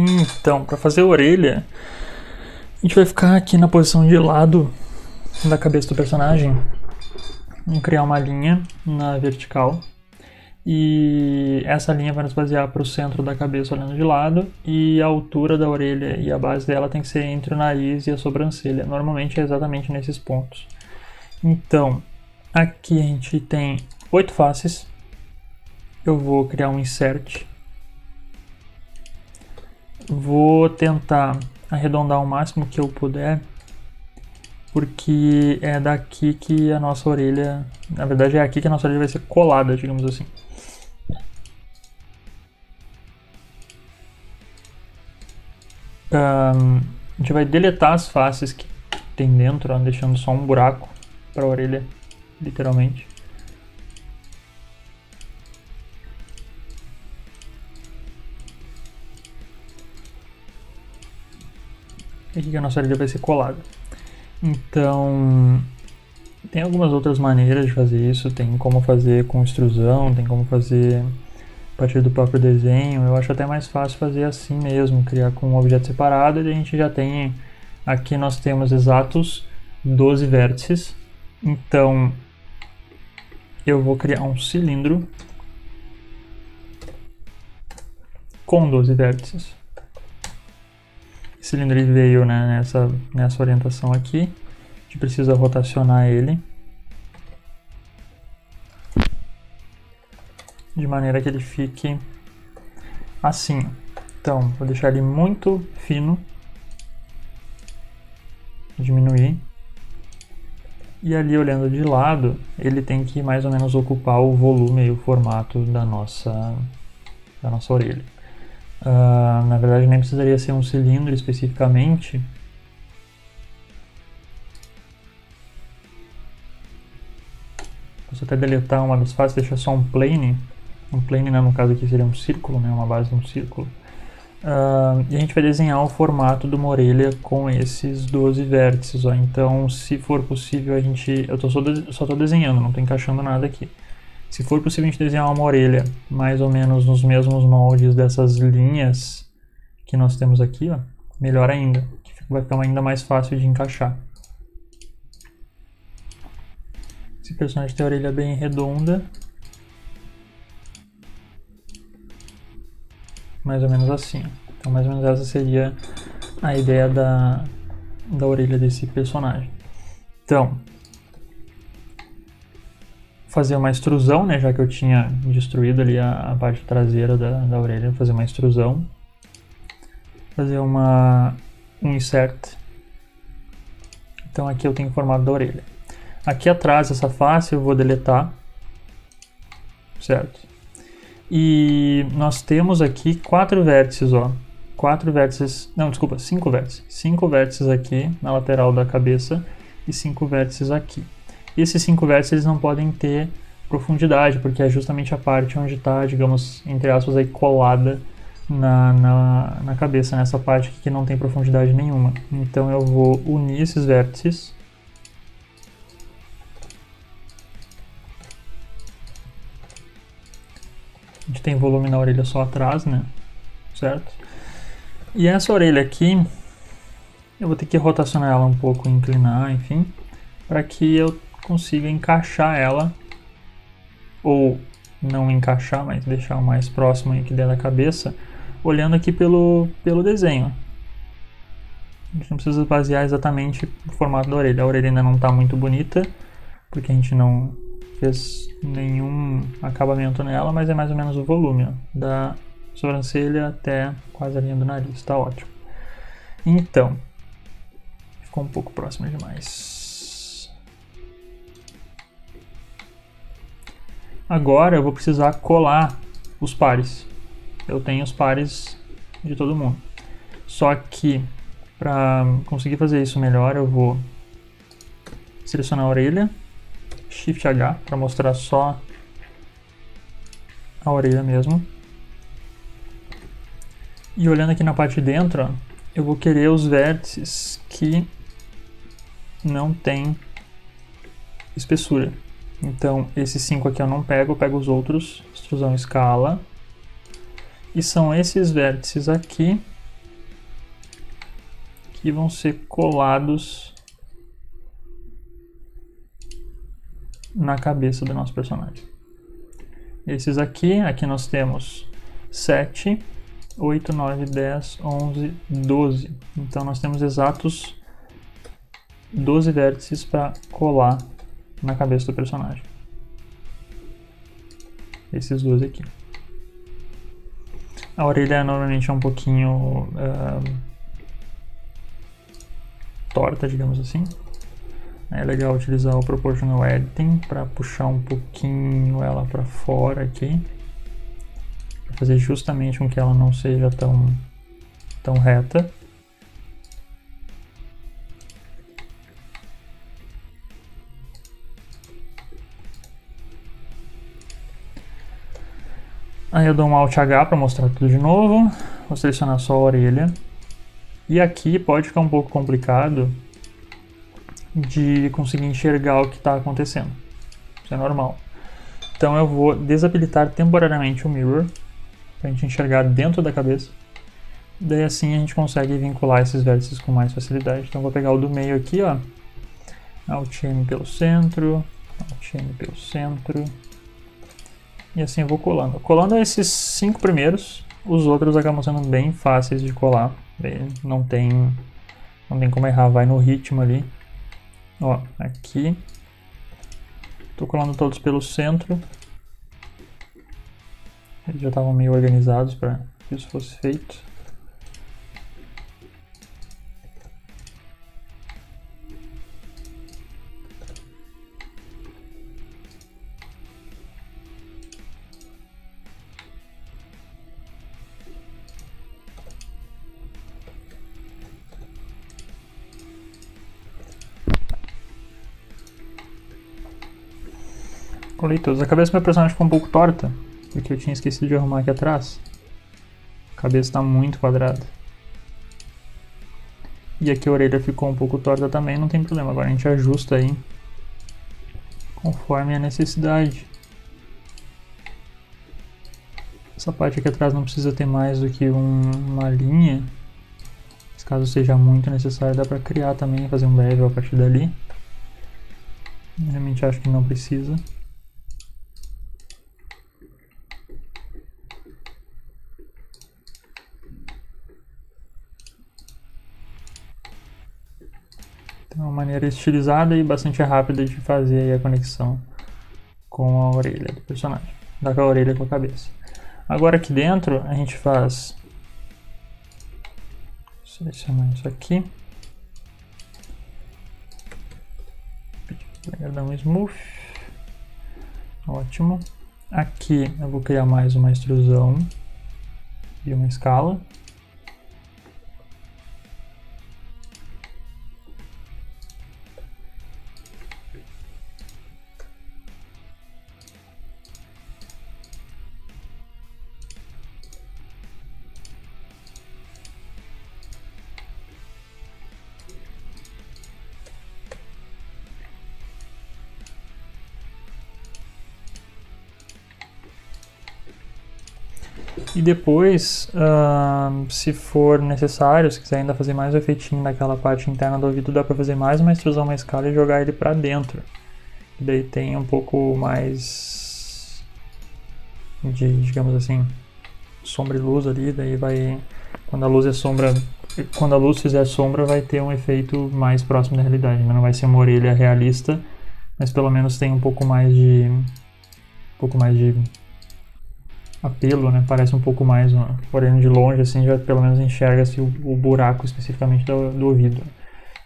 Então, para fazer a orelha, a gente vai ficar aqui na posição de lado da cabeça do personagem. Vamos criar uma linha na vertical. E essa linha vai nos basear para o centro da cabeça olhando de lado. E a altura da orelha e a base dela tem que ser entre o nariz e a sobrancelha. Normalmente é exatamente nesses pontos. Então, aqui a gente tem 8 faces. Eu vou criar um insert. Vou tentar arredondar o máximo que eu puder, porque é daqui que a nossa orelha, na verdade é aqui que a nossa orelha vai ser colada, digamos assim. A gente vai deletar as faces que tem dentro, ó, deixando só um buraco para a orelha, literalmente. Aqui que a nossa orelha vai ser colada. Então, tem algumas outras maneiras de fazer isso. Tem como fazer com extrusão, tem como fazer a partir do próprio desenho. Eu acho até mais fácil fazer assim mesmo, criar com um objeto separado. E a gente já tem, aqui nós temos exatos 12 vértices. Então, eu vou criar um cilindro com 12 vértices. O cilindro ele veio, né, nessa orientação aqui. A gente precisa rotacionar ele de maneira que ele fique assim. Então, vou deixar ele muito fino, diminuir. E ali olhando de lado, ele tem que mais ou menos ocupar o volume e o formato da nossa orelha. Na verdade nem precisaria ser um cilindro especificamente. Posso até deletar uma das faces, deixar só um plane. Um plane, né, no caso aqui seria um círculo, né, uma base de um círculo. E a gente vai desenhar o formato de uma orelha com esses 12 vértices. Ó. Então, se for possível, a gente... Eu só estou desenhando, não estou encaixando nada aqui. Se for possível a gente desenhar uma orelha mais ou menos nos mesmos moldes dessas linhas que nós temos aqui, ó, melhor ainda, que vai ficar ainda mais fácil de encaixar. Esse personagem tem a orelha bem redonda, mais ou menos assim. Então mais ou menos essa seria a ideia da orelha desse personagem. Então, fazer uma extrusão, né, já que eu tinha destruído ali a parte traseira da orelha, fazer uma extrusão, fazer um insert. Então aqui eu tenho o formato da orelha. Aqui atrás, essa face eu vou deletar, certo? E nós temos aqui 4 vértices, ó. 4 vértices, não, desculpa, 5 vértices. 5 vértices aqui na lateral da cabeça e 5 vértices aqui. Esses 5 vértices eles não podem ter profundidade, porque é justamente a parte onde está, digamos, entre aspas, aí, colada na cabeça, nessa parte aqui que não tem profundidade nenhuma. Então eu vou unir esses vértices. A gente tem volume na orelha só atrás, né? Certo? E essa orelha aqui, eu vou ter que rotacionar ela um pouco, inclinar, enfim, para que eu consiga encaixar ela, ou não encaixar, mas deixar o mais próximo aqui dentro da cabeça, olhando aqui pelo desenho. A gente não precisa basear exatamente o formato da orelha. A orelha ainda não está muito bonita, porque a gente não fez nenhum acabamento nela, mas é mais ou menos o volume, ó, da sobrancelha até quase a linha do nariz. Está ótimo. Então, ficou um pouco próximo demais. Agora eu vou precisar colar os pares. Eu tenho os pares de todo mundo. Só que para conseguir fazer isso melhor, eu vou selecionar a orelha, Shift H para mostrar só a orelha mesmo. E olhando aqui na parte de dentro, ó, eu vou querer os vértices que não tem espessura. Então, esses 5 aqui eu não pego, eu pego os outros, extrusão escala. E são esses vértices aqui aqui vão ser colados na cabeça do nosso personagem. Esses aqui nós temos 7, 8, 9, 10, 11, 12. Então nós temos exatos 12 vértices para colar na cabeça do personagem. Esses 12 aqui. A orelha normalmente é um pouquinho torta, digamos assim. É legal utilizar o Proportional Editing para puxar um pouquinho ela para fora aqui, para fazer justamente com que ela não seja tão reta. Aí eu dou um Alt H para mostrar tudo de novo, vou selecionar só a orelha. E aqui pode ficar um pouco complicado de conseguir enxergar o que está acontecendo. Isso é normal. Então eu vou desabilitar temporariamente o Mirror, para a gente enxergar dentro da cabeça. Daí assim a gente consegue vincular esses vértices com mais facilidade. Então eu vou pegar o do meio aqui, ó. Alt M pelo centro, Alt M pelo centro. E assim eu vou colando. Colando esses 5 primeiros, os outros acabam sendo bem fáceis de colar. Não tem como errar, vai no ritmo ali. Ó, aqui. Tô colando todos pelo centro. Eles já estavam meio organizados para que isso fosse feito. Colei todos. A cabeça do meu personagem ficou um pouco torta, porque eu tinha esquecido de arrumar aqui atrás. A cabeça está muito quadrada. E aqui a orelha ficou um pouco torta também, não tem problema. Agora a gente ajusta aí, conforme a necessidade. Essa parte aqui atrás não precisa ter mais do que uma linha. Mas caso seja muito necessário, dá para criar também, fazer um level a partir dali. Realmente acho que não precisa. Então, é uma maneira estilizada e bastante rápida de fazer aí a conexão com a orelha do personagem. Dá com a orelha com a cabeça. Agora aqui dentro a gente faz... Selecionar isso aqui. Vou dar um smooth. Ótimo. Aqui eu vou criar mais uma extrusão e uma escala. E depois, se for necessário, se quiser ainda fazer mais um efeitinho naquela parte interna do ouvido, dá para fazer mais uma extrusão, uma escala e jogar ele para dentro. E daí tem um pouco mais de, digamos assim, sombra e luz ali, daí vai, quando a luz é sombra, quando a luz fizer sombra vai ter um efeito mais próximo da realidade, não vai ser uma orelha realista, mas pelo menos tem um pouco mais de apelo, né? Parece um pouco mais, olhando de longe assim, já pelo menos enxerga-se o buraco especificamente do ouvido.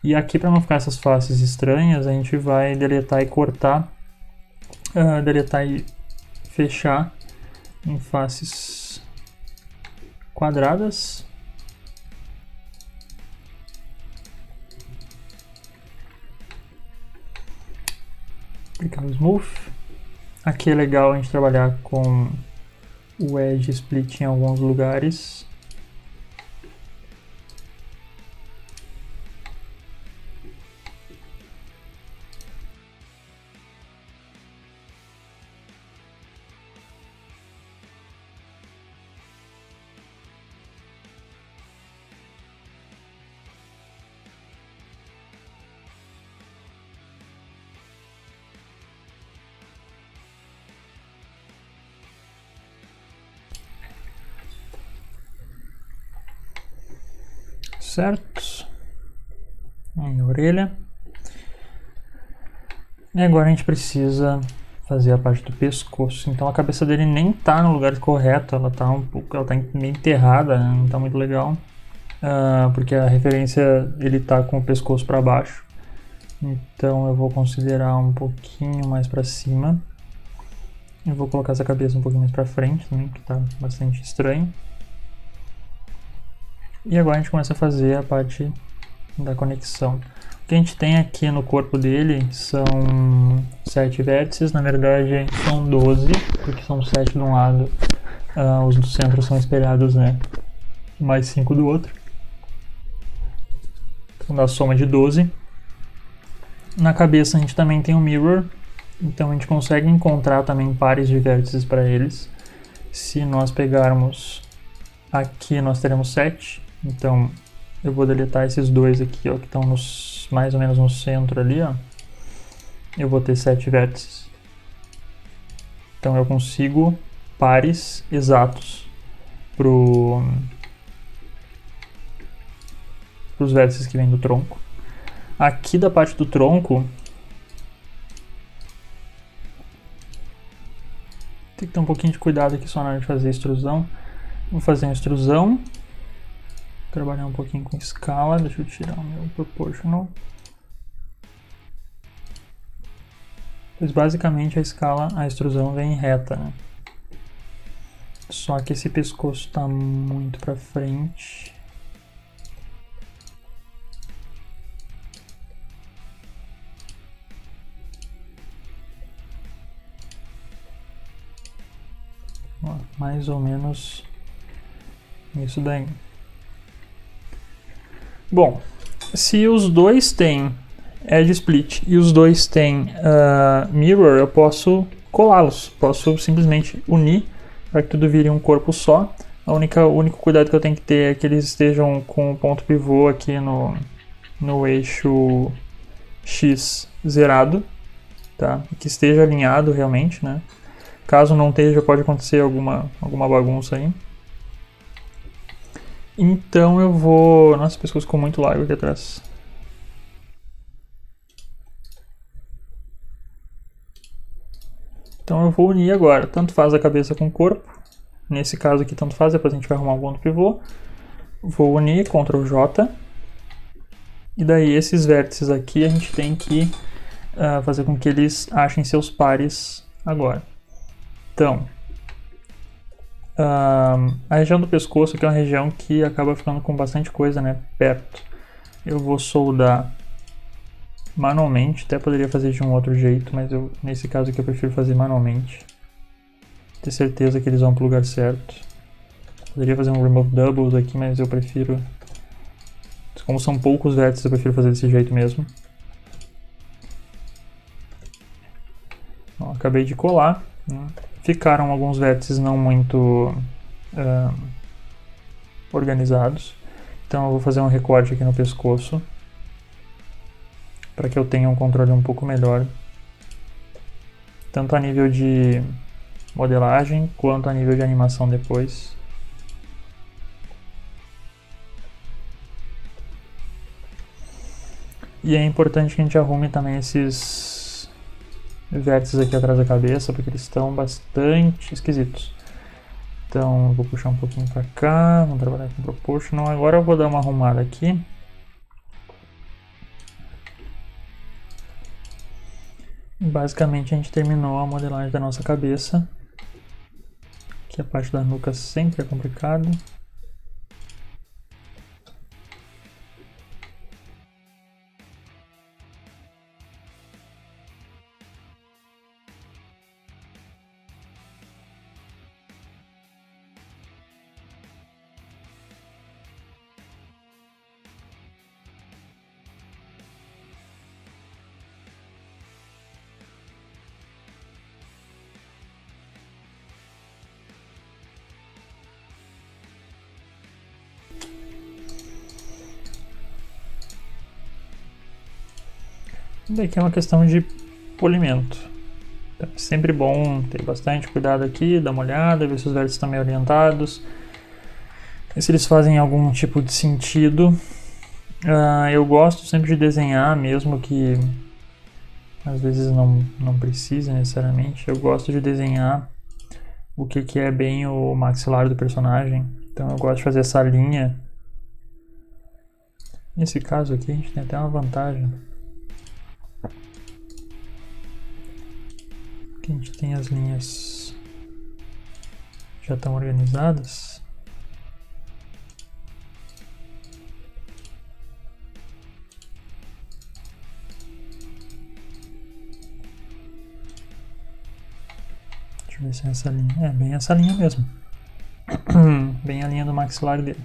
E aqui, para não ficar essas faces estranhas, a gente vai deletar e cortar, deletar e fechar em faces quadradas. Clicar no Smooth. Aqui é legal a gente trabalhar com o Edge Split em alguns lugares. certo. Aí a orelha. E agora a gente precisa fazer a parte do pescoço. Então a cabeça dele nem tá no lugar correto, ela tá meio enterrada, né? Não tá muito legal. Porque a referência, ele tá com o pescoço para baixo. Então eu vou considerar um pouquinho mais para cima. Eu vou colocar essa cabeça um pouquinho mais para frente também, que tá bastante estranho. E agora a gente começa a fazer a parte da conexão. O que a gente tem aqui no corpo dele são 7 vértices, na verdade são 12, porque são 7 de um lado, os do centro são espelhados, né, mais 5 do outro. Então dá soma de 12. Na cabeça a gente também tem um mirror, então a gente consegue encontrar também pares de vértices para eles. Se nós pegarmos aqui, nós teremos 7, então eu vou deletar esses dois aqui, ó, que estão mais ou menos no centro ali, ó. Eu vou ter 7 vértices. Então eu consigo pares exatos para os vértices que vêm do tronco. Aqui da parte do tronco, tem que ter um pouquinho de cuidado aqui só na hora de fazer a extrusão. Vou fazer uma extrusão. Trabalhar um pouquinho com escala, deixa eu tirar o meu proportional. Pois basicamente a extrusão vem reta, né? Só que esse pescoço está muito para frente. Ó, mais ou menos isso daí. Bom, se os dois têm edge split e os dois têm mirror, eu posso colá-los, posso simplesmente unir para que tudo vire um corpo só. O único cuidado que eu tenho que ter é que eles estejam com o ponto pivô aqui no eixo X zerado, tá? Que esteja alinhado realmente, né? Caso não esteja, pode acontecer alguma bagunça aí. Então eu vou... Nossa, o pescoço ficou muito largo aqui atrás. Então eu vou unir agora. Tanto faz a cabeça com o corpo. Nesse caso aqui, tanto faz. Depois a gente vai arrumar um ponto pivô. Vou unir, Ctrl J. E daí esses vértices aqui a gente tem que fazer com que eles achem seus pares agora. Então... a região do pescoço aqui é uma região que acaba ficando com bastante coisa, né, perto. Eu vou soldar manualmente, até poderia fazer de um outro jeito, mas nesse caso aqui eu prefiro fazer manualmente. Ter certeza que eles vão para o lugar certo. Poderia fazer um remove doubles aqui, mas eu prefiro... Como são poucos vértices, eu prefiro fazer desse jeito mesmo. Ó, acabei de colar, né? Ficaram alguns vértices não muito organizados. Então eu vou fazer um recorte aqui no pescoço para que eu tenha um controle um pouco melhor, tanto a nível de modelagem quanto a nível de animação depois. E é importante que a gente arrume também esses vértices aqui atrás da cabeça, porque eles estão bastante esquisitos. Então eu vou puxar um pouquinho para cá, vamos trabalhar com proportional. Agora eu vou dar uma arrumada aqui. Basicamente a gente terminou a modelagem da nossa cabeça. Aqui a parte da nuca sempre é complicado. Daqui é uma questão de polimento. Então, é sempre bom ter bastante cuidado aqui, dar uma olhada, ver se os vértices estão meio orientados, ver se eles fazem algum tipo de sentido. Eu gosto sempre de desenhar, mesmo que às vezes não precisa necessariamente. Eu gosto de desenhar o que é bem o maxilar do personagem. Então eu gosto de fazer essa linha. Nesse caso aqui a gente tem até uma vantagem. Aqui a gente tem as linhas já estão organizadas. Deixa eu ver se é essa linha. É bem essa linha mesmo. Bem a linha do maxilar dele.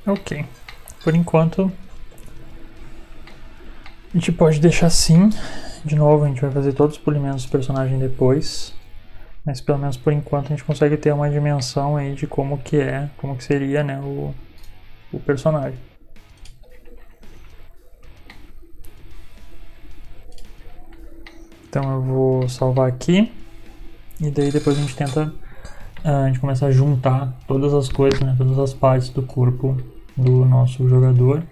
Ok, por enquanto a gente pode deixar assim. De novo, a gente vai fazer todos os polimentos do personagem depois, mas pelo menos por enquanto a gente consegue ter uma dimensão aí de como que seria, né, o personagem. Então eu vou salvar aqui e daí depois a gente tenta, a gente começa a juntar todas as coisas, né, todas as partes do corpo do nosso jogador,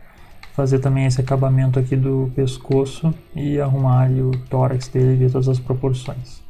fazer também esse acabamento aqui do pescoço e arrumar ali o tórax dele e ver todas as proporções.